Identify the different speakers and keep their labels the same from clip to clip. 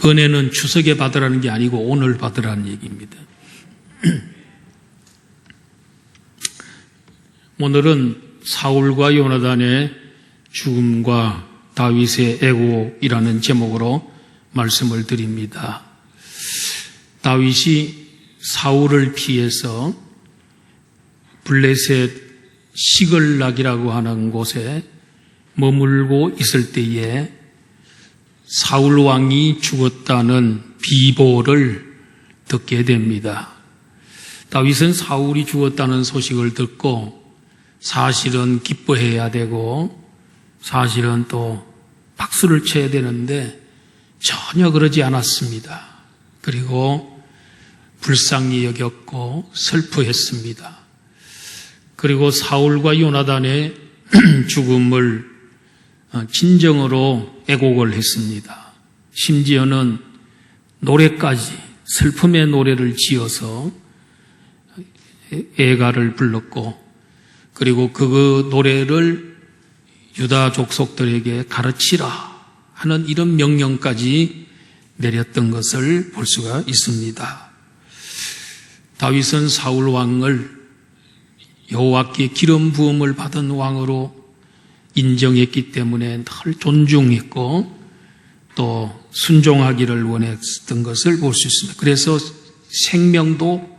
Speaker 1: 은혜는 추석에 받으라는 게 아니고 오늘 받으라는 얘기입니다. 오늘은 사울과 요나단의 죽음과 다윗의 애고이라는 제목으로 말씀을 드립니다. 다윗이 사울을 피해서 블레셋 시글락이라고 하는 곳에 머물고 있을 때에 사울 왕이 죽었다는 비보를 듣게 됩니다. 다윗은 사울이 죽었다는 소식을 듣고 사실은 기뻐해야 되고 사실은 또 박수를 쳐야 되는데 전혀 그러지 않았습니다. 그리고 불쌍히 여겼고 슬퍼했습니다. 그리고 사울과 요나단의 죽음을 진정으로 애곡을 했습니다. 심지어는 노래까지 슬픔의 노래를 지어서 애가를 불렀고 그리고 그 노래를 유다 족속들에게 가르치라 하는 이런 명령까지 내렸던 것을 볼 수가 있습니다. 다윗은 사울 왕을 여호와께 기름 부음을 받은 왕으로 인정했기 때문에 늘 존중했고 또 순종하기를 원했던 것을 볼 수 있습니다. 그래서 생명도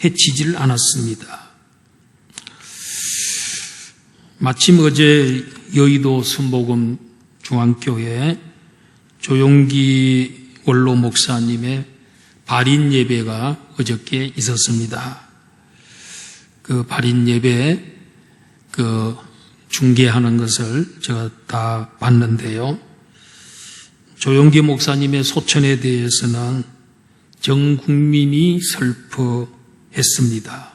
Speaker 1: 해치질 않았습니다. 마침 어제 여의도 순복음 중앙교회 조용기 원로 목사님의 발인 예배가 어저께 있었습니다. 그 발인 예배 중계하는 것을 제가 다 봤는데요. 조용기 목사님의 소천에 대해서는 전 국민이 슬퍼했습니다.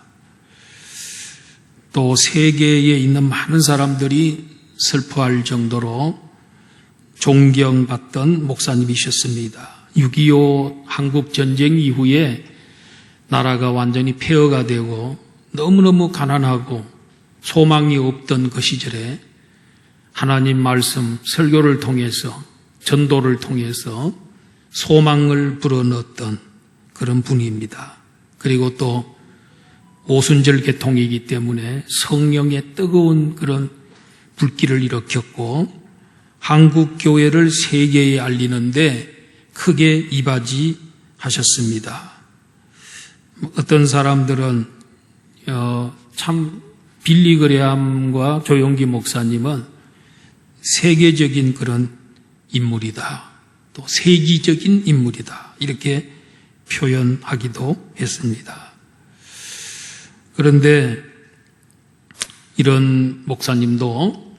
Speaker 1: 또 세계에 있는 많은 사람들이 슬퍼할 정도로 존경받던 목사님이셨습니다. 6.25 한국전쟁 이후에 나라가 완전히 폐허가 되고 너무너무 가난하고 소망이 없던 그 시절에 하나님 말씀 설교를 통해서 전도를 통해서 소망을 불어넣었던 그런 분입니다. 그리고 또 오순절 개통이기 때문에 성령의 뜨거운 그런 불길을 일으켰고 한국 교회를 세계에 알리는데 크게 이바지하셨습니다. 어떤 사람들은 참 빌리 그레함과 조용기 목사님은 세계적인 그런 인물이다. 또 세기적인 인물이다. 이렇게 표현하기도 했습니다. 그런데 이런 목사님도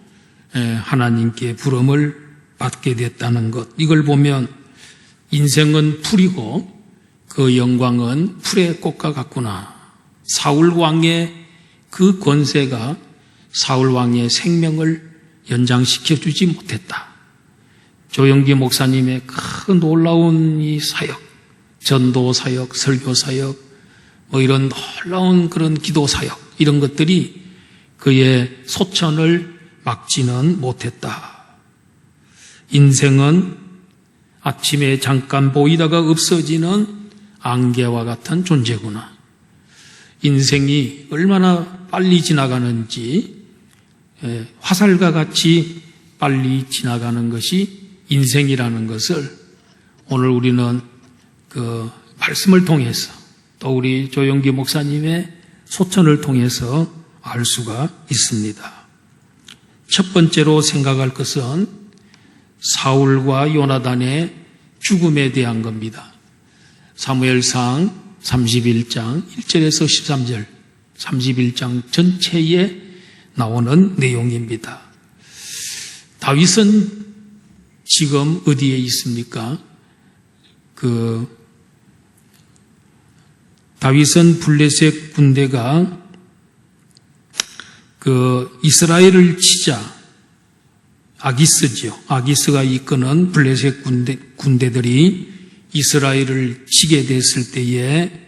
Speaker 1: 하나님께 부름을 받게 됐다는 것, 이걸 보면 인생은 풀이고 그 영광은 풀의 꽃과 같구나. 사울 왕의 그 권세가 사울 왕의 생명을 연장시켜 주지 못했다. 조영기 목사님의 큰 놀라운 이 사역, 전도 사역, 설교 사역, 이런 놀라운 그런 기도 사역, 이런 것들이 그의 소천을 막지는 못했다. 인생은 아침에 잠깐 보이다가 없어지는 안개와 같은 존재구나. 인생이 얼마나 빨리 지나가는지 화살과 같이 빨리 지나가는 것이 인생이라는 것을 오늘 우리는 그 말씀을 통해서 또 우리 조영기 목사님의 소천을 통해서 알 수가 있습니다. 첫 번째로 생각할 것은 사울과 요나단의 죽음에 대한 겁니다. 사무엘상 31장 1절에서 13절 31장 전체에 나오는 내용입니다. 다윗은 지금 어디에 있습니까? 다윗은 블레셋 군대가 이스라엘을 치자 아기스가 이끄는 블레셋 군대들이 이스라엘을 치게 됐을 때에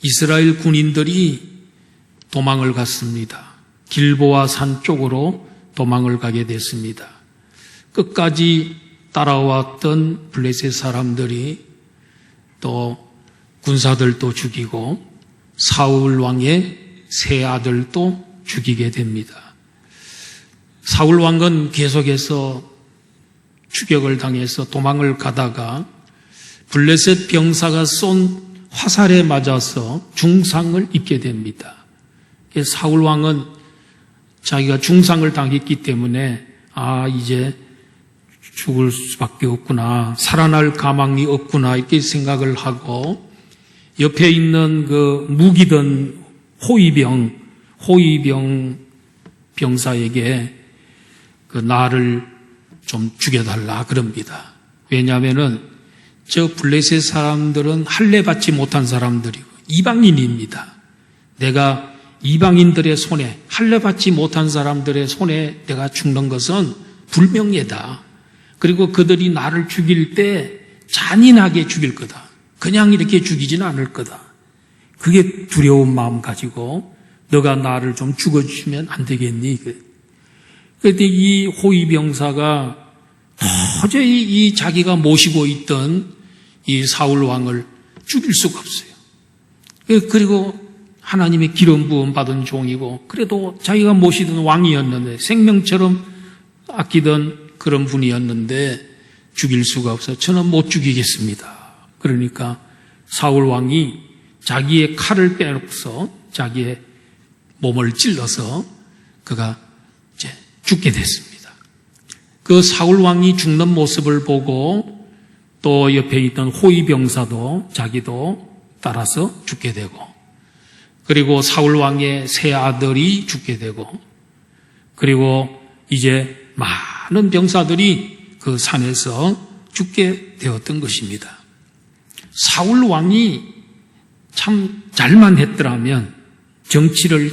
Speaker 1: 이스라엘 군인들이 도망을 갔습니다. 길보아 산 쪽으로 도망을 가게 됐습니다. 끝까지 따라왔던 블레셋 사람들이 또 군사들도 죽이고 사울 왕의 세 아들도 죽이게 됩니다. 사울 왕은 계속해서 추격을 당해서 도망을 가다가 블레셋 병사가 쏜 화살에 맞아서 중상을 입게 됩니다. 사울 왕은 자기가 중상을 당했기 때문에 이제 죽을 수밖에 없구나, 살아날 가망이 없구나 이렇게 생각을 하고 옆에 있는 그 무기던 호위병 병사에게 그 나를 좀 죽여달라 그럽니다. 왜냐하면은 저 블레셋 사람들은 할례 받지 못한 사람들이고 이방인입니다. 내가 이방인들의 손에, 할례 받지 못한 사람들의 손에 내가 죽는 것은 불명예다. 그리고 그들이 나를 죽일 때 잔인하게 죽일 거다. 그냥 이렇게 죽이지는 않을 거다. 그게 두려운 마음 가지고 너가 나를 좀 죽어주시면 안 되겠니? 그런데 이 호위병사가 도저히 이 자기가 모시고 있던 이 사울 왕을 죽일 수가 없어요. 그리고 하나님의 기름 부음 받은 종이고 그래도 자기가 모시던 왕이었는데 생명처럼 아끼던 그런 분이었는데 죽일 수가 없어. 저는 못 죽이겠습니다. 그러니까 사울 왕이 자기의 칼을 빼놓고서 자기의 몸을 찔러서 그가 이제 죽게 됐습니다. 그 사울 왕이 죽는 모습을 보고 또 옆에 있던 호위병사도 자기도 따라서 죽게 되고 그리고 사울 왕의 세 아들이 죽게 되고 그리고 이제 많은 병사들이 그 산에서 죽게 되었던 것입니다. 사울 왕이 참 잘만 했더라면, 정치를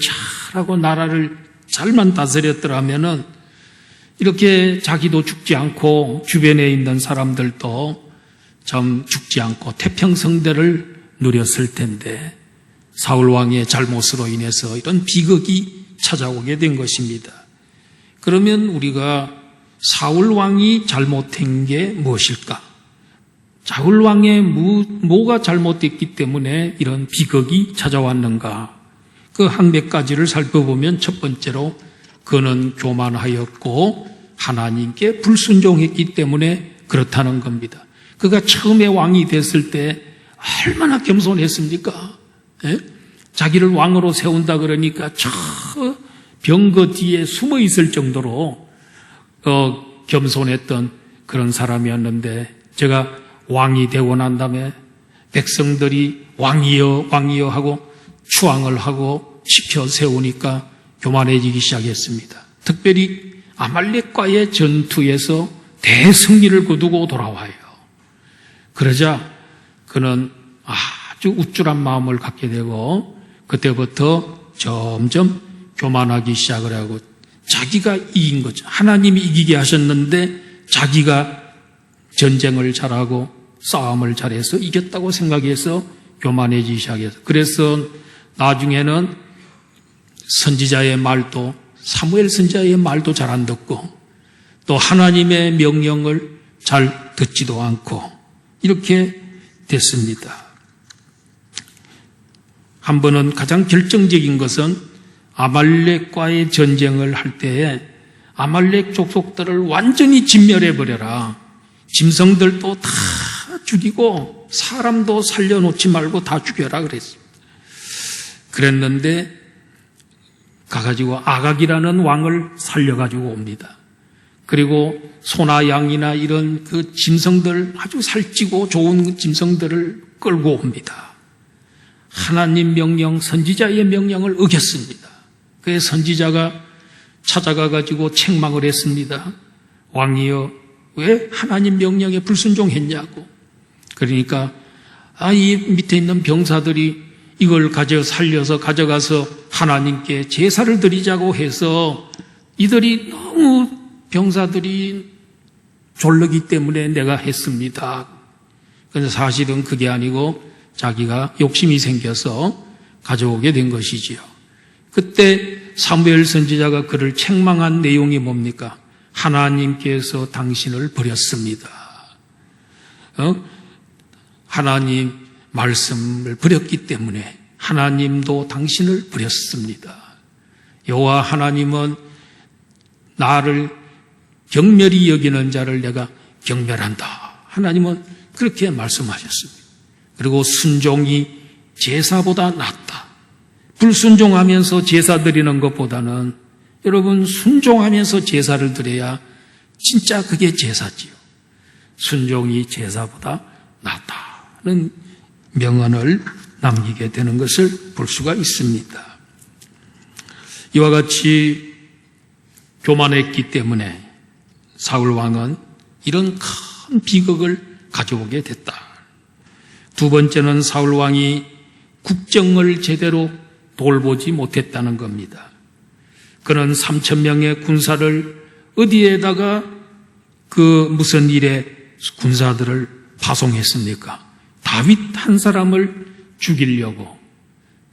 Speaker 1: 잘하고 나라를 잘만 다스렸더라면은 이렇게 자기도 죽지 않고 주변에 있는 사람들도 참 죽지 않고 태평성대를 누렸을 텐데 사울 왕의 잘못으로 인해서 이런 비극이 찾아오게 된 것입니다. 그러면 우리가 사울 왕이 잘못한 게 무엇일까? 사울 왕의 뭐가 잘못됐기 때문에 이런 비극이 찾아왔는가? 그 한 몇 가지를 살펴보면 첫 번째로 그는 교만하였고 하나님께 불순종했기 때문에 그렇다는 겁니다. 그가 처음에 왕이 됐을 때 얼마나 겸손했습니까? 예? 자기를 왕으로 세운다 그러니까 저 병거 뒤에 숨어 있을 정도로 겸손했던 그런 사람이었는데 제가 왕이 되고 난 다음에 백성들이 왕이여 왕이여 하고 추앙을 하고 시켜 세우니까 교만해지기 시작했습니다. 특별히 아말렉과의 전투에서 대승리를 거두고 돌아와요. 그러자 그는 아주 우쭐한 마음을 갖게 되고 그때부터 점점 교만하기 시작을 하고 자기가 이긴 거죠. 하나님이 이기게 하셨는데 자기가 전쟁을 잘하고 싸움을 잘해서 이겼다고 생각해서 교만해지기 시작해서 그래서 나중에는 선지자의 말도 사무엘 선지자의 말도 잘 안 듣고 또 하나님의 명령을 잘 듣지도 않고 이렇게 됐습니다. 한 번은 가장 결정적인 것은 아말렉과의 전쟁을 할 때에 아말렉 족속들을 완전히 진멸해버려라. 짐승들도 다 죽이고 사람도 살려놓지 말고 다 죽여라 그랬습니다. 그랬는데 가가지고 아각이라는 왕을 살려가지고 옵니다. 그리고 소나 양이나 이런 그 짐승들 아주 살찌고 좋은 짐승들을 끌고 옵니다. 하나님 명령, 선지자의 명령을 어겼습니다. 그래서 선지자가 찾아가가지고 책망을 했습니다. 왕이여, 왜 하나님 명령에 불순종했냐고. 그러니까 이 밑에 있는 병사들이 이걸 살려서 가져가서 하나님께 제사를 드리자고 해서 이들이 너무 병사들이 졸르기 때문에 내가 했습니다. 그런데 사실은 그게 아니고 자기가 욕심이 생겨서 가져오게 된 것이지요. 그때 사무엘 선지자가 그를 책망한 내용이 뭡니까? 하나님께서 당신을 버렸습니다. 하나님 말씀을 버렸기 때문에 하나님도 당신을 버렸습니다. 여호와 하나님은 나를 경멸히 여기는 자를 내가 경멸한다. 하나님은 그렇게 말씀하셨습니다. 그리고 순종이 제사보다 낫다. 불순종하면서 제사 드리는 것보다는 여러분 순종하면서 제사를 드려야 진짜 그게 제사지요. 순종이 제사보다 낫다는 명언을 남기게 되는 것을 볼 수가 있습니다. 이와 같이 교만했기 때문에 사울 왕은 이런 큰 비극을 가져오게 됐다. 두 번째는 사울 왕이 국정을 제대로 돌보지 못했다는 겁니다. 그는 3,000명의 군사를 어디에다가 무슨 일에 군사들을 파송했습니까? 다윗 한 사람을 죽이려고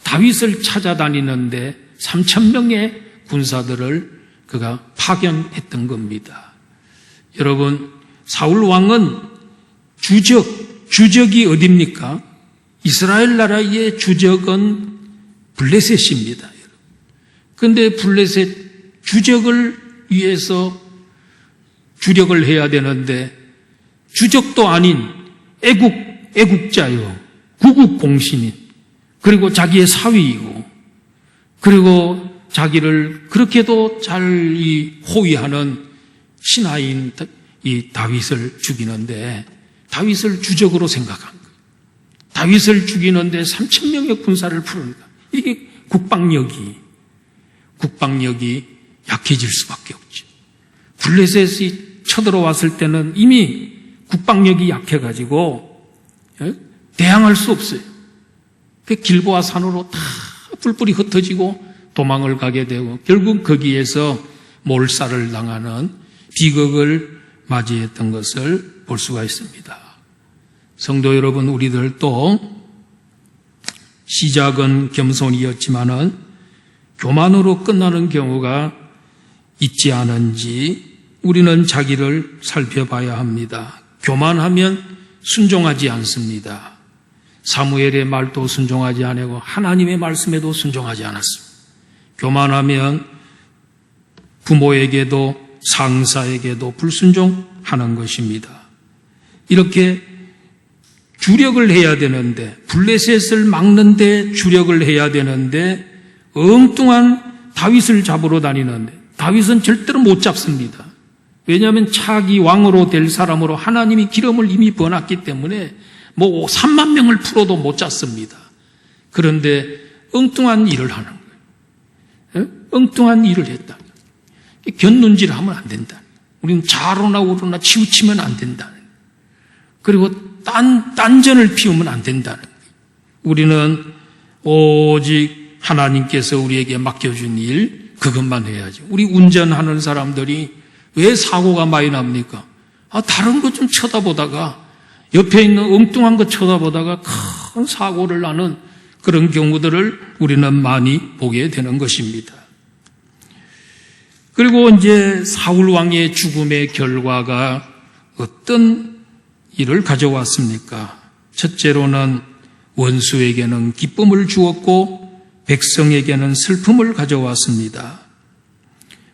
Speaker 1: 다윗을 찾아다니는데 3,000명의 군사들을 그가 파견했던 겁니다. 여러분, 사울 왕은 주적이 어디입니까? 이스라엘 나라의 주적은 블레셋입니다. 그런데 블레셋 주적을 위해서 주력을 해야 되는데 주적도 아닌 애국자요, 구국공신인, 그리고 자기의 사위이고, 그리고 자기를 그렇게도 잘 호위하는 신하인 이 다윗을 죽이는데 다윗을 주적으로 생각한 거예요. 다윗을 죽이는데 3,000명의 군사를 푸는 거예요. 이게 국방력이 약해질 수밖에 없죠. 블레셋이 쳐들어왔을 때는 이미 국방력이 약해가지고 대항할 수 없어요. 그 길보아 산으로 다 뿔뿔이 흩어지고 도망을 가게 되고 결국 거기에서 몰살을 당하는 비극을 맞이했던 것을 볼 수가 있습니다. 성도 여러분, 우리들도 시작은 겸손이었지만은 교만으로 끝나는 경우가 있지 않은지 우리는 자기를 살펴봐야 합니다. 교만하면 순종하지 않습니다. 사무엘의 말도 순종하지 않고 하나님의 말씀에도 순종하지 않았습니다. 교만하면 부모에게도 상사에게도 불순종하는 것입니다. 이렇게 주력을 해야 되는데, 블레셋을 막는데 주력을 해야 되는데 엉뚱한 다윗을 잡으러 다니는데 다윗은 절대로 못 잡습니다. 왜냐하면 차기 왕으로 될 사람으로 하나님이 기름을 이미 부어놨기 때문에 3만 명을 풀어도 못 잡습니다. 그런데 엉뚱한 일을 하는 거예요. 엉뚱한 일을 했다. 곁눈질하면 안 된다. 우리는 좌로나 우로나 치우치면 안 된다. 그리고 딴전을 피우면 안 된다는 거예요. 우리는 오직 하나님께서 우리에게 맡겨준 일 그것만 해야죠. 우리 운전하는 사람들이 왜 사고가 많이 납니까? 다른 것 좀 쳐다보다가 옆에 있는 엉뚱한 것 쳐다보다가 큰 사고를 나는 그런 경우들을 우리는 많이 보게 되는 것입니다. 그리고 이제 사울 왕의 죽음의 결과가 어떤 일을 가져왔습니까? 첫째로는 원수에게는 기쁨을 주었고 백성에게는 슬픔을 가져왔습니다.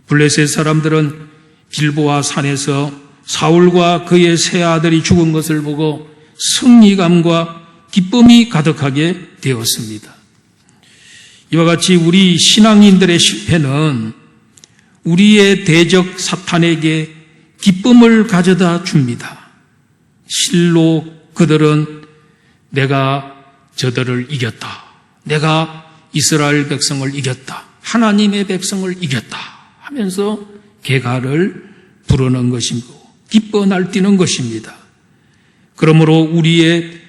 Speaker 1: 블레셋 사람들은 길보아 산에서 사울과 그의 세 아들이 죽은 것을 보고 승리감과 기쁨이 가득하게 되었습니다. 이와 같이 우리 신앙인들의 실패는 우리의 대적 사탄에게 기쁨을 가져다 줍니다. 실로 그들은 내가 저들을 이겼다. 내가 이스라엘 백성을 이겼다. 하나님의 백성을 이겼다 하면서 개가를 부르는 것이고 기뻐 날뛰는 것입니다. 그러므로 우리의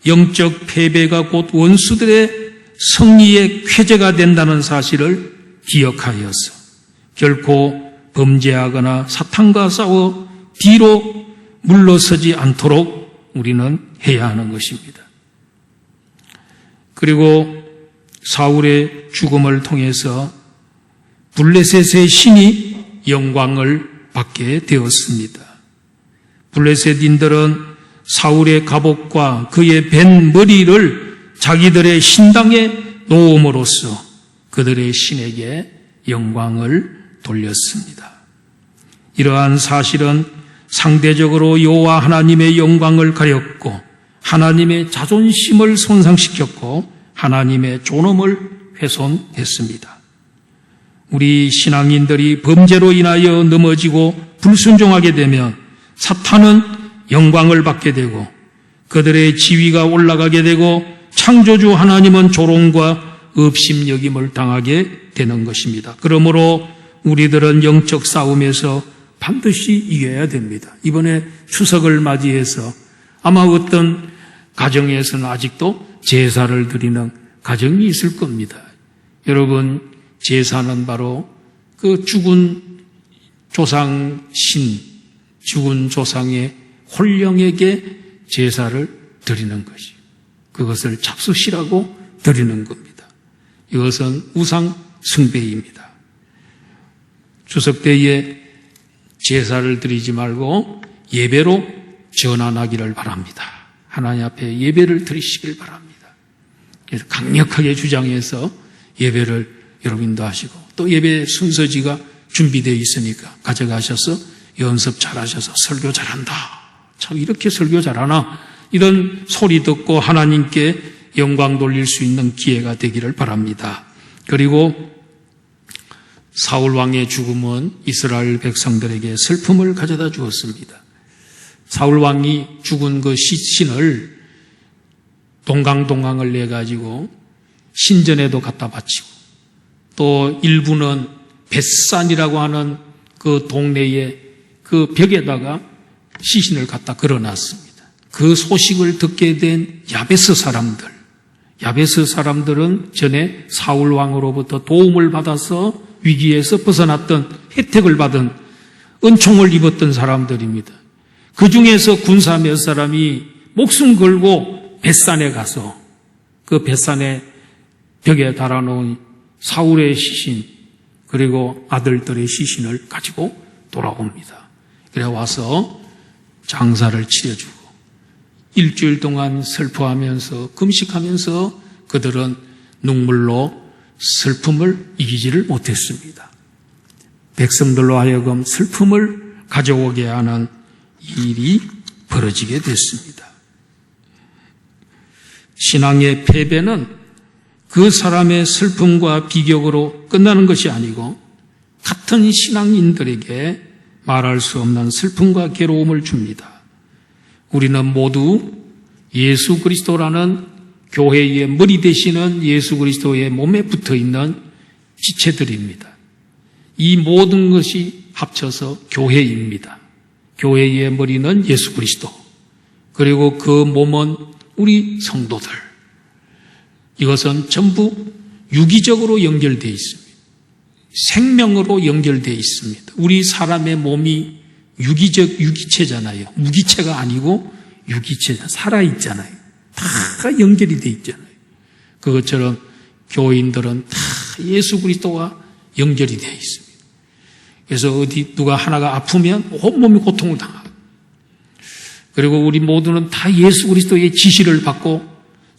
Speaker 1: 영적 패배가 곧 원수들의 승리의 쾌재가 된다는 사실을 기억하여서 결코 범죄하거나 사탄과 싸워 뒤로 물러서지 않도록 우리는 해야 하는 것입니다. 그리고 사울의 죽음을 통해서 블레셋의 신이 영광을 받게 되었습니다. 블레셋인들은 사울의 갑옷과 그의 벤 머리를 자기들의 신당에 놓음으로써 그들의 신에게 영광을 돌렸습니다. 이러한 사실은 상대적으로 여호와 하나님의 영광을 가렸고 하나님의 자존심을 손상시켰고 하나님의 존엄을 훼손했습니다. 우리 신앙인들이 범죄로 인하여 넘어지고 불순종하게 되면 사탄은 영광을 받게 되고 그들의 지위가 올라가게 되고 창조주 하나님은 조롱과 업심여김을 당하게 되는 것입니다. 그러므로 우리들은 영적 싸움에서 반드시 이겨야 됩니다. 이번에 추석을 맞이해서 아마 어떤 가정에서는 아직도 제사를 드리는 가정이 있을 겁니다. 여러분, 제사는 바로 그 죽은 조상 죽은 조상의 홀령에게 제사를 드리는 것이, 그것을 잡수시라고 드리는 겁니다. 이것은 우상 숭배입니다. 추석 때에 제사를 드리지 말고 예배로 전환하기를 바랍니다. 하나님 앞에 예배를 드리시길 바랍니다. 그래서 강력하게 주장해서 예배를 여러분도 하시고, 또 예배 순서지가 준비되어 있으니까 가져가셔서 연습 잘하셔서 설교 잘한다, 참 이렇게 설교 잘하나, 이런 소리 듣고 하나님께 영광 돌릴 수 있는 기회가 되기를 바랍니다. 그리고 사울 왕의 죽음은 이스라엘 백성들에게 슬픔을 가져다 주었습니다. 사울 왕이 죽은 그 시신을 동강을 내가지고 신전에도 갖다 바치고, 또 일부는 벳산이라고 하는 그 동네의 그 벽에다가 시신을 갖다 걸어놨습니다. 그 소식을 듣게 된 야베스 사람들은 전에 사울 왕으로부터 도움을 받아서 위기에서 벗어났던 혜택을 받은 은총을 입었던 사람들입니다. 그 중에서 군사 몇 사람이 목숨 걸고 벳산에 가서 그 벳산의 벽에 달아놓은 사울의 시신 그리고 아들들의 시신을 가지고 돌아옵니다. 그래 와서 장사를 치러주고 일주일 동안 슬퍼하면서 금식하면서 그들은 눈물로 슬픔을 이기지를 못했습니다. 백성들로 하여금 슬픔을 가져오게 하는 일이 벌어지게 됐습니다. 신앙의 패배는 그 사람의 슬픔과 비격으로 끝나는 것이 아니고 같은 신앙인들에게 말할 수 없는 슬픔과 괴로움을 줍니다. 우리는 모두 예수 그리스도라는 교회의 머리 되시는 예수 그리스도의 몸에 붙어있는 지체들입니다. 이 모든 것이 합쳐서 교회입니다. 교회의 머리는 예수 그리스도, 그리고 그 몸은 우리 성도들. 이것은 전부 유기적으로 연결되어 있습니다. 생명으로 연결되어 있습니다. 우리 사람의 몸이 유기체잖아요. 무기체가 아니고 유기체, 살아있잖아요. 다 연결이 되어 있잖아요. 그것처럼 교인들은 다 예수 그리스도와 연결이 되어 있습니다. 그래서 어디 누가 하나가 아프면 온몸이 고통을 당하고, 그리고 우리 모두는 다 예수 그리스도의 지시를 받고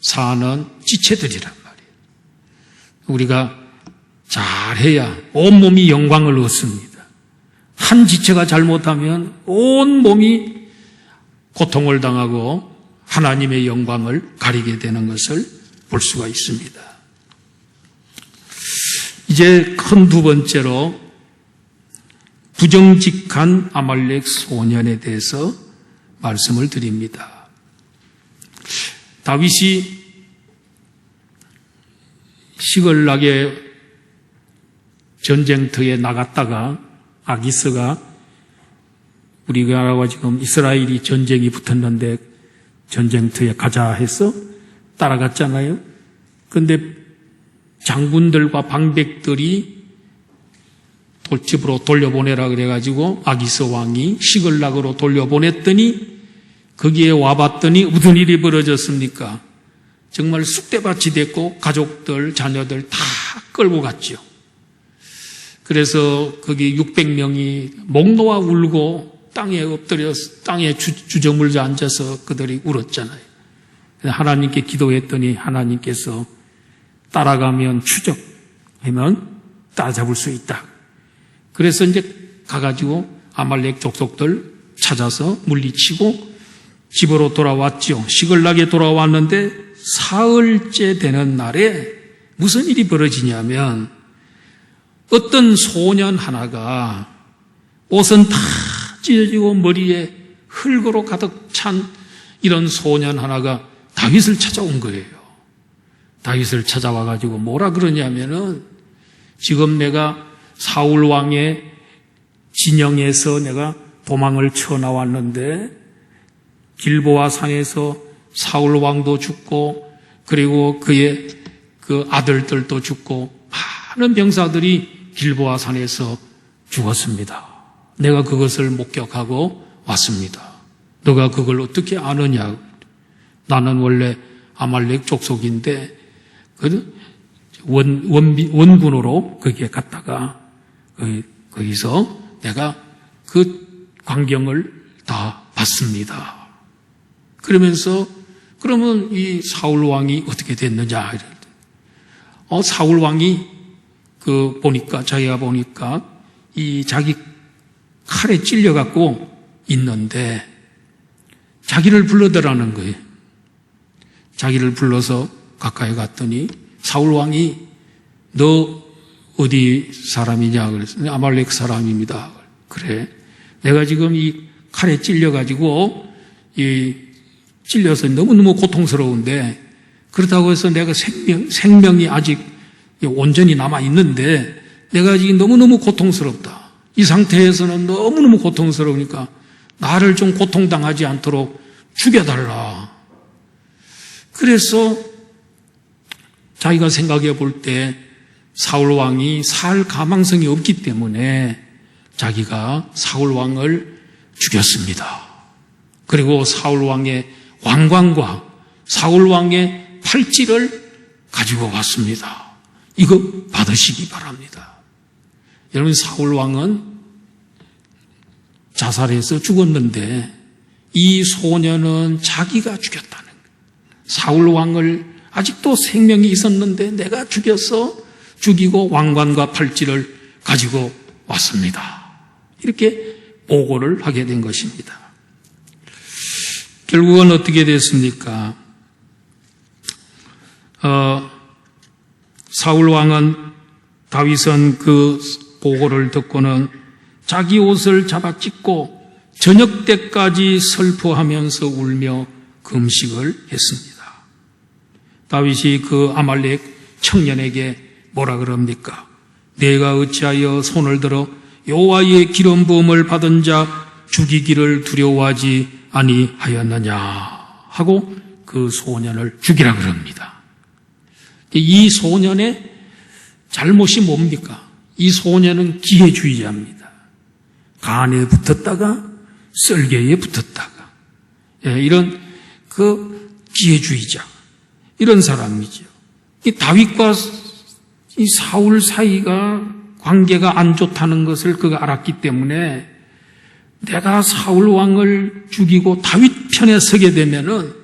Speaker 1: 사는 지체들이란 말이에요. 우리가 잘해야 온몸이 영광을 얻습니다. 한 지체가 잘못하면 온몸이 고통을 당하고 하나님의 영광을 가리게 되는 것을 볼 수가 있습니다. 이제 큰 두 번째로 부정직한 아말렉 소년에 대해서 말씀을 드립니다. 다윗이 시글락의 전쟁터에 나갔다가 아기스가 우리가 지금 이스라엘이 전쟁이 붙었는데 전쟁터에 가자 해서 따라갔잖아요. 그런데 장군들과 방백들이 집으로 돌려보내라 그래가지고 아기스 왕이 시글락으로 돌려보냈더니 거기에 와봤더니 무슨 일이 벌어졌습니까? 정말 쑥대밭이 됐고 가족들, 자녀들 다 끌고 갔죠. 그래서 거기 600명이 목 놓아 울고 땅에 엎드려 땅에 주저물져 앉아서 그들이 울었잖아요. 하나님께 기도했더니 하나님께서 따라가면 추적하면 따라잡을 수 있다. 그래서 이제 가가지고 아말렉 족속들 찾아서 물리치고 집으로 돌아왔죠. 시글락에 돌아왔는데 사흘째 되는 날에 무슨 일이 벌어지냐면 어떤 소년 하나가 옷은 다 찢어지고 머리에 흙으로 가득 찬 이런 소년 하나가 다윗을 찾아온 거예요. 다윗을 찾아와가지고 뭐라 그러냐면은 지금 내가 사울 왕의 진영에서 내가 도망을 쳐 나왔는데 길보아 산에서 사울 왕도 죽고 그리고 그의 그 아들들도 죽고 많은 병사들이 길보아 산에서 죽었습니다. 내가 그것을 목격하고 왔습니다. 너가 그걸 어떻게 아느냐? 나는 원래 아말렉 족속인데 원군으로 거기에 갔다가 거기서 내가 그 광경을 다 봤습니다. 그러면서 그러면 이 사울 왕이 어떻게 됐느냐? 사울 왕이 자기가 보니까 이 자기 칼에 찔려갖고 있는데 자기를 불러더라는 거예요. 자기를 불러서 가까이 갔더니 사울 왕이 너 어디 사람이냐 그랬더니 아말렉 사람입니다. 그래. 내가 지금 이 칼에 찔려가지고 찔려서 너무너무 고통스러운데 그렇다고 해서 내가 생명이 아직 온전히 남아있는데 내가 지금 너무너무 고통스럽다. 이 상태에서는 너무너무 고통스러우니까 나를 좀 고통당하지 않도록 죽여달라. 그래서 자기가 생각해 볼 때 사울 왕이 살 가망성이 없기 때문에 자기가 사울 왕을 죽였습니다. 그리고 사울 왕의 왕관과 사울 왕의 팔찌를 가지고 왔습니다. 이거 받으시기 바랍니다. 여러분, 사울 왕은 자살해서 죽었는데 이 소년은 자기가 죽였다는 거예요. 사울 왕을 아직도 생명이 있었는데 내가 죽이고 왕관과 팔찌를 가지고 왔습니다. 이렇게 보고를 하게 된 것입니다. 결국은 어떻게 됐습니까? 사울 왕은 다윗은 그 보고를 듣고는 자기 옷을 잡아 찢고 저녁 때까지 슬퍼하면서 울며 금식을 했습니다. 다윗이 그 아말렉 청년에게 뭐라 그럽니까? 내가 어찌하여 손을 들어 여호와의 기름 부음을 받은 자 죽이기를 두려워하지 아니하였느냐 하고 그 소년을 죽이라 그럽니다. 이 소년의 잘못이 뭡니까? 이 소년은 기회주의자입니다. 간에 붙었다가 썰개에 붙었다가 이런 그 기회주의자 이런 사람이죠. 이 다윗과 이 사울 사이가 관계가 안 좋다는 것을 그가 알았기 때문에 내가 사울 왕을 죽이고 다윗 편에 서게 되면은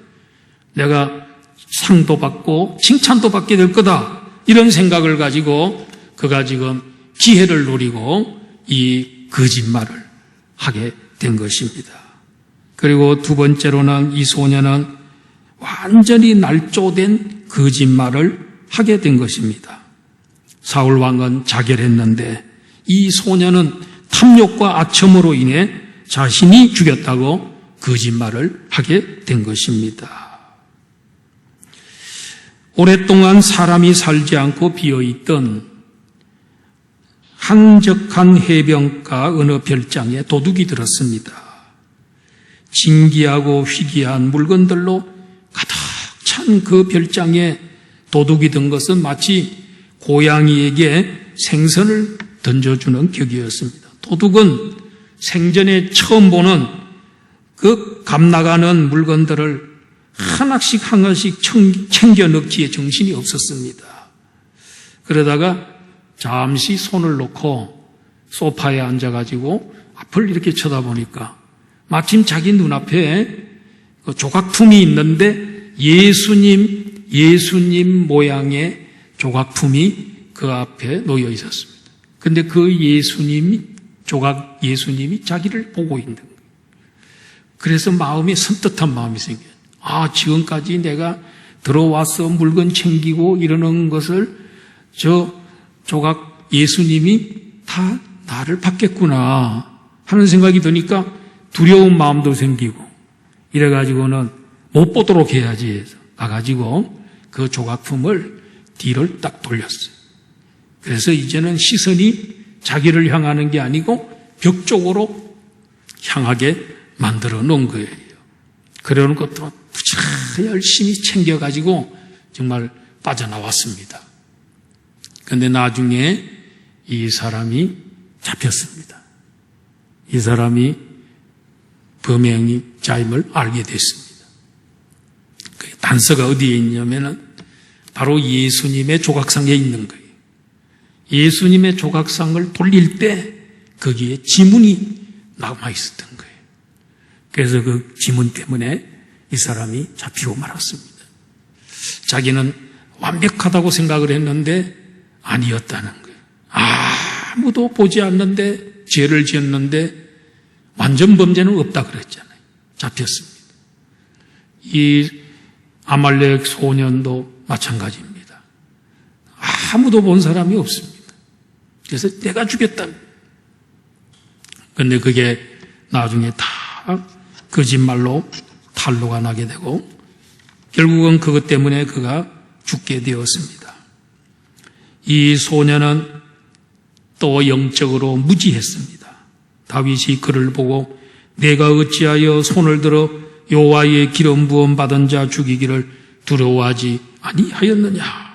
Speaker 1: 내가 상도 받고 칭찬도 받게 될 거다. 이런 생각을 가지고 그가 지금 기회를 노리고 이 거짓말을 하게 된 것입니다. 그리고 두 번째로는 이 소년은 완전히 날조된 거짓말을 하게 된 것입니다. 사울 왕은 자결했는데 이 소년은 탐욕과 아첨으로 인해 자신이 죽였다고 거짓말을 하게 된 것입니다. 오랫동안 사람이 살지 않고 비어있던 한적한 해변가 어느 별장에 도둑이 들었습니다. 진기하고 희귀한 물건들로 가득 찬 그 별장에 도둑이 든 것은 마치 고양이에게 생선을 던져주는 격이었습니다. 도둑은 생전에 처음 보는 그 값나가는 물건들을 하나씩 챙겨 넣기에 정신이 없었습니다. 그러다가 잠시 손을 놓고 소파에 앉아가지고 앞을 이렇게 쳐다보니까 마침 자기 눈앞에 그 조각품이 있는데 예수님 모양의 조각품이 그 앞에 놓여 있었습니다. 근데 그 예수님이 자기를 보고 있는 거예요. 그래서 마음에 섬뜩한 마음이 생겨요. 지금까지 내가 들어와서 물건 챙기고 이러는 것을 저 조각 예수님이 다 나를 받겠구나 하는 생각이 드니까 두려운 마음도 생기고 이래가지고는 못 보도록 해야지 해서 가가지고 그 조각품을 뒤를 딱 돌렸어요. 그래서 이제는 시선이 자기를 향하는 게 아니고 벽 쪽으로 향하게 만들어 놓은 거예요. 그러는 것도 부지런히 열심히 챙겨가지고 정말 빠져나왔습니다. 그런데 나중에 이 사람이 잡혔습니다. 이 사람이 범행자임을 알게 됐습니다. 그 단서가 어디에 있냐면은 바로 예수님의 조각상에 있는 거예요. 예수님의 조각상을 돌릴 때 거기에 지문이 남아 있었던 거예요. 그래서 그 지문 때문에 이 사람이 잡히고 말았습니다. 자기는 완벽하다고 생각을 했는데 아니었다는 거예요. 아무도 보지 않는데 죄를 지었는데 완전 범죄는 없다 그랬잖아요. 잡혔습니다. 이 아말렉 소년도 마찬가지입니다. 아무도 본 사람이 없습니다. 그래서 내가 죽였다. 그런데 그게 나중에 다 거짓말로 탄로가 나게 되고 결국은 그것 때문에 그가 죽게 되었습니다. 이 소년은 또 영적으로 무지했습니다. 다윗이 그를 보고 내가 어찌하여 손을 들어 여호와의 기름 부음 받은 자 죽이기를 두려워하지 아니하였느냐.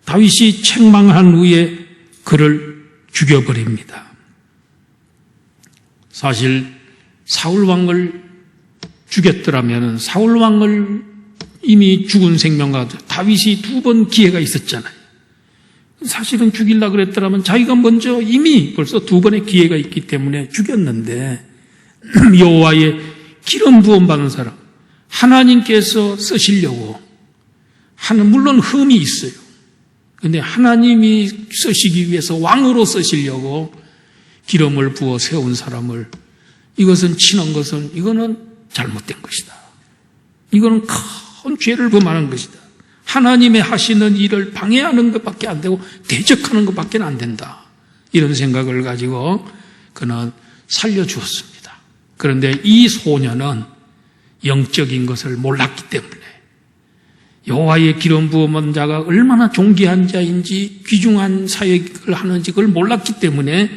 Speaker 1: 다윗이 책망한 후에 그를 죽여버립니다. 사실 사울 왕을 죽였더라면 사울 왕을 이미 죽은 생명과 다윗이 2번 기회가 있었잖아요. 사실은 죽이려고 그랬더라면 자기가 먼저 이미 벌써 2번의 기회가 있기 때문에 죽였는데 여호와의 기름 부음 받은 사람 하나님께서 쓰시려고 하는 물론 흠이 있어요. 그런데 하나님이 쓰시기 위해서 왕으로 쓰시려고 기름을 부어 세운 사람을 이것은 치는 것은 이거는 잘못된 것이다. 이거는 큰 죄를 범하는 것이다. 하나님의 하시는 일을 방해하는 것밖에 안 되고 대적하는 것밖에 안 된다. 이런 생각을 가지고 그는 살려주었습니다. 그런데 이 소년은 영적인 것을 몰랐기 때문에 여호와의 기름 부음한 자가 얼마나 존귀한 자인지 귀중한 사역을 하는지 그걸 몰랐기 때문에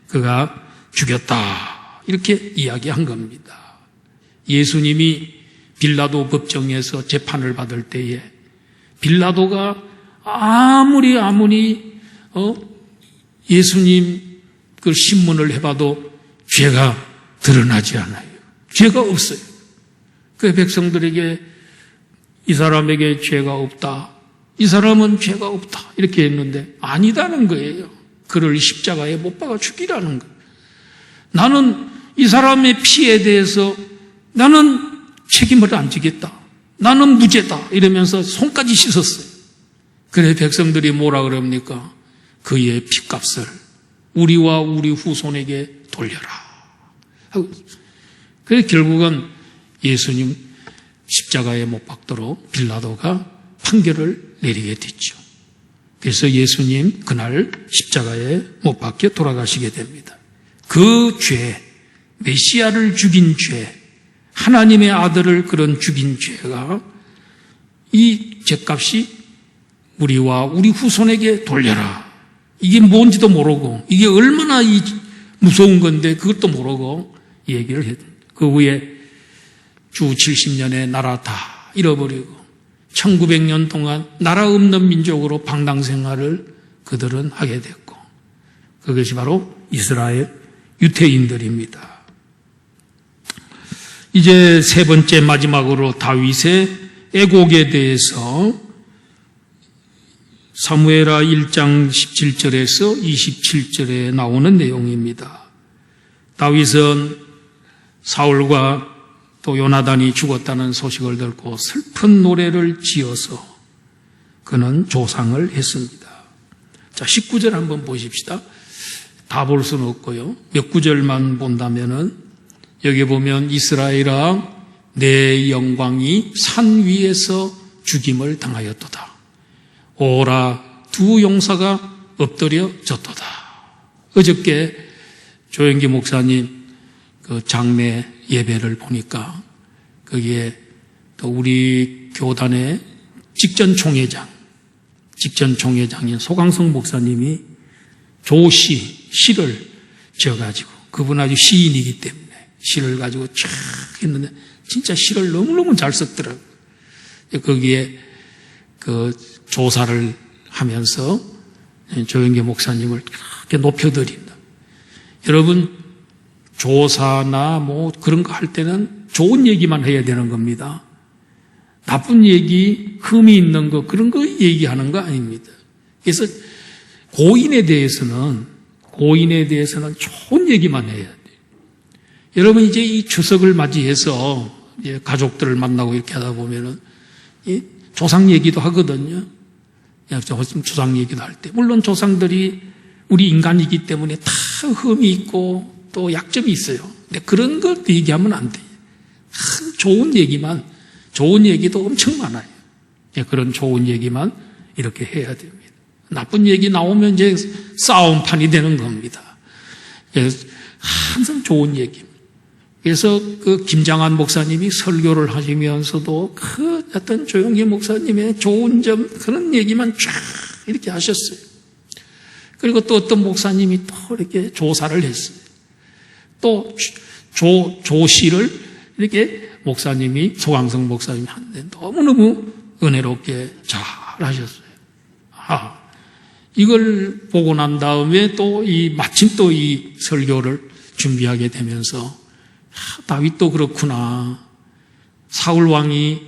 Speaker 1: 그가 죽였다. 이렇게 이야기한 겁니다. 예수님이 빌라도 법정에서 재판을 받을 때에 빌라도가 아무리 예수님 그 신문을 해봐도 죄가 드러나지 않아요. 죄가 없어요. 그 백성들에게 이 사람에게 죄가 없다. 이 사람은 죄가 없다. 이렇게 했는데 아니다는 거예요. 그를 십자가에 못 박아 죽이라는 거예요. 나는 이 사람의 피에 대해서 나는 책임을 안 지겠다. 나는 무죄다. 이러면서 손까지 씻었어요. 그래 백성들이 뭐라 그럽니까? 그의 피값을 우리와 우리 후손에게 돌려라. 그래 결국은 예수님 십자가에 못 박도록 빌라도가 판결을 내리게 됐죠. 그래서 예수님 그날 십자가에 못 박혀 돌아가시게 됩니다. 그 죄, 메시아를 죽인 죄, 하나님의 아들을 그런 죽인 죄가 이 죄값이 우리와 우리 후손에게 돌려라. 이게 뭔지도 모르고 이게 얼마나 무서운 건데 그것도 모르고 얘기를 했습니다. 그 후에 주 70년에 나라 다 잃어버리고 1900년 동안 나라 없는 민족으로 방랑생활을 그들은 하게 됐고 그것이 바로 이스라엘 유태인들입니다. 이제 세 번째 마지막으로 다윗의 애곡에 대해서 사무엘하 1장 17절에서 27절에 나오는 내용입니다. 다윗은 사울과 또 요나단이 죽었다는 소식을 듣고 슬픈 노래를 지어서 그는 조상을 했습니다. 자, 19절 한번 보십시다. 다 볼 수는 없고요. 몇 구절만 본다면은 여기 보면 이스라엘아 내 영광이 산 위에서 죽임을 당하였도다. 오라 두 용사가 엎드려졌도다. 어저께 조영기 목사님 그 장례 예배를 보니까 거기에 또 우리 교단의 직전 총회장인 소강성 목사님이 시를 지어가지고 그분 아주 시인이기 때문에 시를 가지고 쫙 했는데 진짜 시를 너무너무 잘 썼더라고요. 거기에 그 조사를 하면서 조영기 목사님을 그렇게 높여드린다. 여러분 조사나 뭐 그런 거 할 때는 좋은 얘기만 해야 되는 겁니다. 나쁜 얘기, 흠이 있는 거 그런 거 얘기하는 거 아닙니다. 그래서 고인에 대해서는 좋은 얘기만 해야 돼요. 여러분 이제 이 추석을 맞이해서 이제 가족들을 만나고 이렇게 하다 보면은 이 조상 얘기도 하거든요. 조상 얘기도 할 때 물론 조상들이 우리 인간이기 때문에 다 흠이 있고 또 약점이 있어요. 근데 그런 것 얘기하면 안 돼요. 좋은 얘기도 엄청 많아요. 그런 좋은 얘기만 이렇게 해야 됩니다. 나쁜 얘기 나오면 이제 싸움판이 되는 겁니다. 그래서 항상 좋은 얘기. 그래서 그 김장한 목사님이 설교를 하시면서도 그 어떤 조영기 목사님의 좋은 점 그런 얘기만 쫙 이렇게 하셨어요. 그리고 또 어떤 목사님이 또 이렇게 조사를 했어요. 또 조시를 이렇게 목사님이 소강성 목사님이 하는데 너무너무 은혜롭게 잘 하셨어요. 이걸 보고 난 다음에 또 마침 또 이 설교를 준비하게 되면서 다윗도 그렇구나. 사울 왕이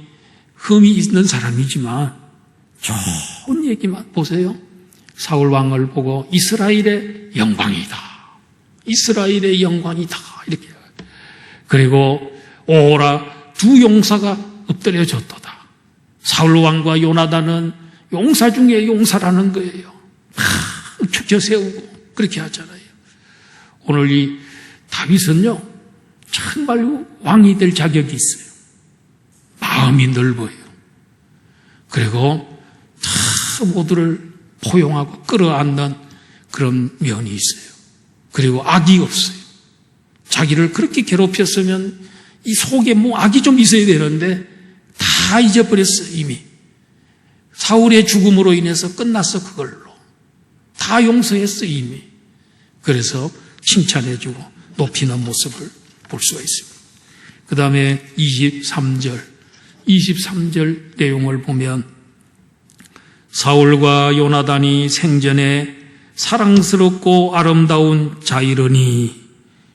Speaker 1: 흠이 있는 사람이지만 좋은 얘기만 보세요. 사울 왕을 보고 이스라엘의 영광이다. 이스라엘의 영광이다. 이렇게. 그리고 오라 두 용사가 엎드려졌도다. 사울 왕과 요나단은 용사 중에 용사라는 거예요. 축혀 세우고 그렇게 하잖아요. 오늘 이 다윗은요 정말 왕이 될 자격이 있어요. 마음이 넓어요. 그리고 다 모두를 포용하고 끌어안는 그런 면이 있어요. 그리고 악이 없어요. 자기를 그렇게 괴롭혔으면 이 속에 뭐 악이 좀 있어야 되는데 다 잊어버렸어요. 이미 사울의 죽음으로 인해서 끝났어. 그걸로 다 용서했어 이미. 그래서 칭찬해주고 높이는 모습을 볼 수가 있습니다. 그 다음에 23절 내용을 보면 사울과 요나단이 생전에 사랑스럽고 아름다운 자이러니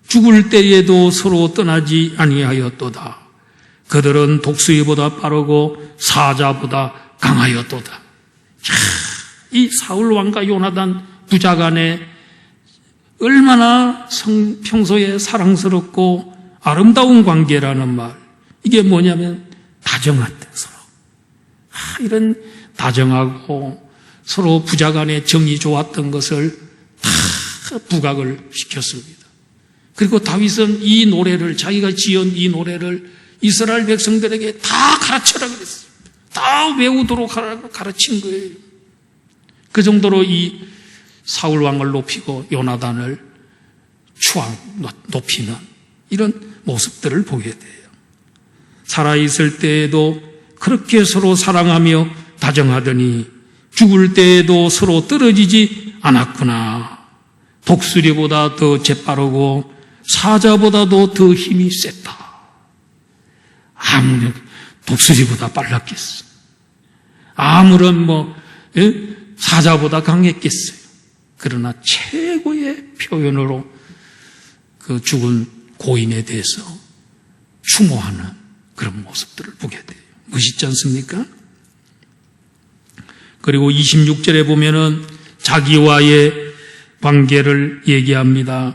Speaker 1: 죽을 때에도 서로 떠나지 아니하였도다. 그들은 독수리보다 빠르고 사자보다 강하였도다. 이 사울 왕과 요나단 부자 간에 얼마나 평소에 사랑스럽고 아름다운 관계라는 말. 이게 뭐냐면 다정한데 서로. 이런 다정하고 서로 부자 간에 정이 좋았던 것을 다 부각을 시켰습니다. 그리고 다윗은 이 노래를 자기가 지은 이 노래를 이스라엘 백성들에게 다 가르쳐라 그랬어요. 다 외우도록 가르친 거예요. 그 정도로 이 사울 왕을 높이고 요나단을 높이는 이런 모습들을 보게 돼요. 살아있을 때에도 그렇게 서로 사랑하며 다정하더니 죽을 때에도 서로 떨어지지 않았구나. 독수리보다 더 재빠르고 사자보다도 더 힘이 셌다. 아무리 독수리보다 빨랐겠어. 아무런 사자보다 강했겠어요. 그러나 최고의 표현으로 그 죽은 고인에 대해서 추모하는 그런 모습들을 보게 돼요. 멋있지 않습니까? 그리고 26절에 보면은 자기와의 관계를 얘기합니다.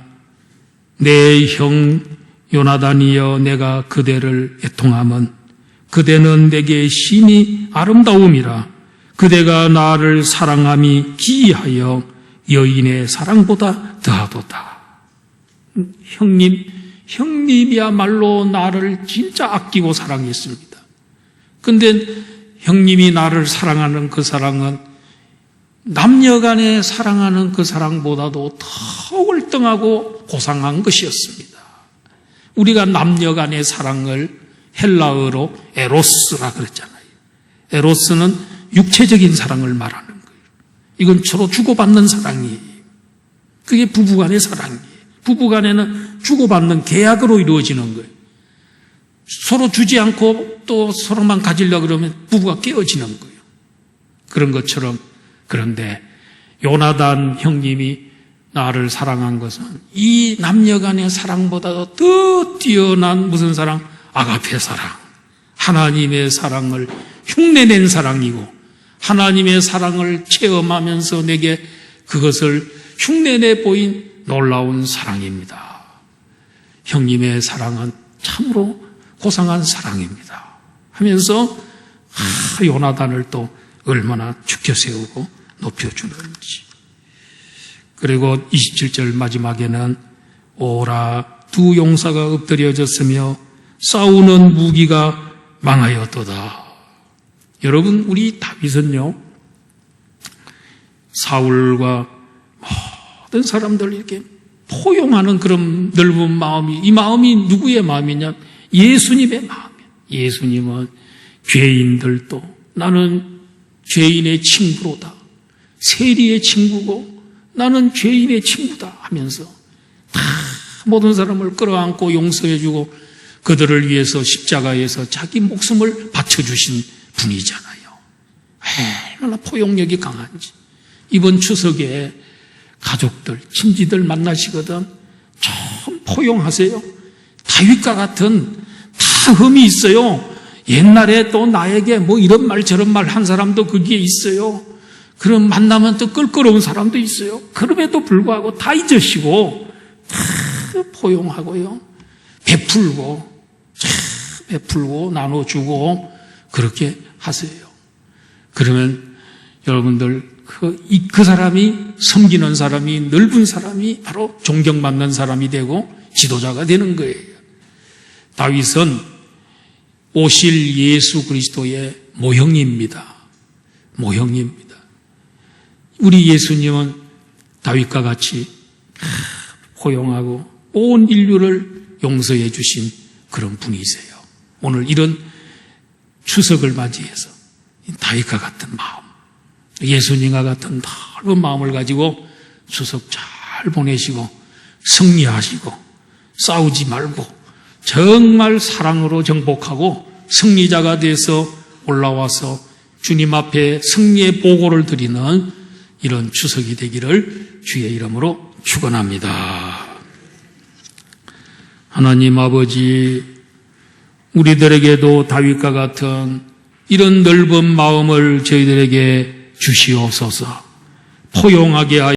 Speaker 1: 내 형 요나단이여 내가 그대를 애통함은 그대는 내게 심히 아름다움이라. 그대가 나를 사랑함이 기이하여 여인의 사랑보다 더하도다. 형님이야말로 나를 진짜 아끼고 사랑했습니다. 근데 형님이 나를 사랑하는 그 사랑은 남녀간에 사랑하는 그 사랑보다도 더 월등하고 고상한 것이었습니다. 우리가 남녀간의 사랑을 헬라어로 에로스라 그랬잖아요. 에로스는 육체적인 사랑을 말하는 거예요. 이건 서로 주고받는 사랑이에요. 그게 부부간의 사랑이에요. 부부간에는 주고받는 계약으로 이루어지는 거예요. 서로 주지 않고 또 서로만 가지려고 그러면 부부가 깨어지는 거예요. 그런 것처럼 그런데 요나단 형님이 나를 사랑한 것은 이 남녀간의 사랑보다도 더 뛰어난 무슨 사랑? 아가페 사랑. 하나님의 사랑을 흉내낸 사랑이고 하나님의 사랑을 체험하면서 내게 그것을 흉내내 보인 놀라운 사랑입니다. 형님의 사랑은 참으로 고상한 사랑입니다. 하면서 요나단을 또 얼마나 죽여세우고 높여주는지. 그리고 27절 마지막에는 오라 두 용사가 엎드려졌으며 싸우는 무기가 망하였도다. 여러분 우리 다윗은요 사울과 모든 사람들 이렇게 포용하는 그런 넓은 마음이 이 마음이 누구의 마음이냐? 예수님의 마음이에요. 예수님은 죄인들도 나는 죄인의 친구로다. 세리의 친구고 나는 죄인의 친구다 하면서 다 모든 사람을 끌어안고 용서해주고 그들을 위해서 십자가에서 자기 목숨을 바쳐주신 분이잖아요. 얼마나 포용력이 강한지. 이번 추석에 가족들, 친지들 만나시거든 좀 포용하세요. 다윗과 같은 다 흠이 있어요. 옛날에 또 나에게 뭐 이런 말 저런 말 한 사람도 거기에 있어요. 그럼 만나면 또 껄끄러운 사람도 있어요. 그럼에도 불구하고 다 잊으시고 다 포용하고요. 베풀고 나눠주고 그렇게 하세요. 그러면 여러분들 그 사람이 섬기는 사람이 넓은 사람이 바로 존경받는 사람이 되고 지도자가 되는 거예요. 다윗은 오실 예수 그리스도의 모형입니다. 모형입니다. 우리 예수님은 다윗과 같이 포용하고 온 인류를 용서해 주신 그런 분이세요. 오늘 이런 추석을 맞이해서 다윗과 같은 마음, 예수님과 같은 넓은 마음을 가지고 추석 잘 보내시고 승리하시고 싸우지 말고 정말 사랑으로 정복하고 승리자가 돼서 올라와서 주님 앞에 승리의 보고를 드리는 이런 추석이 되기를 주의 이름으로 축원합니다. 하나님 아버지, 우리들에게도 다윗과 같은 이런 넓은 마음을 저희들에게 주시옵소서. 포용하게 하여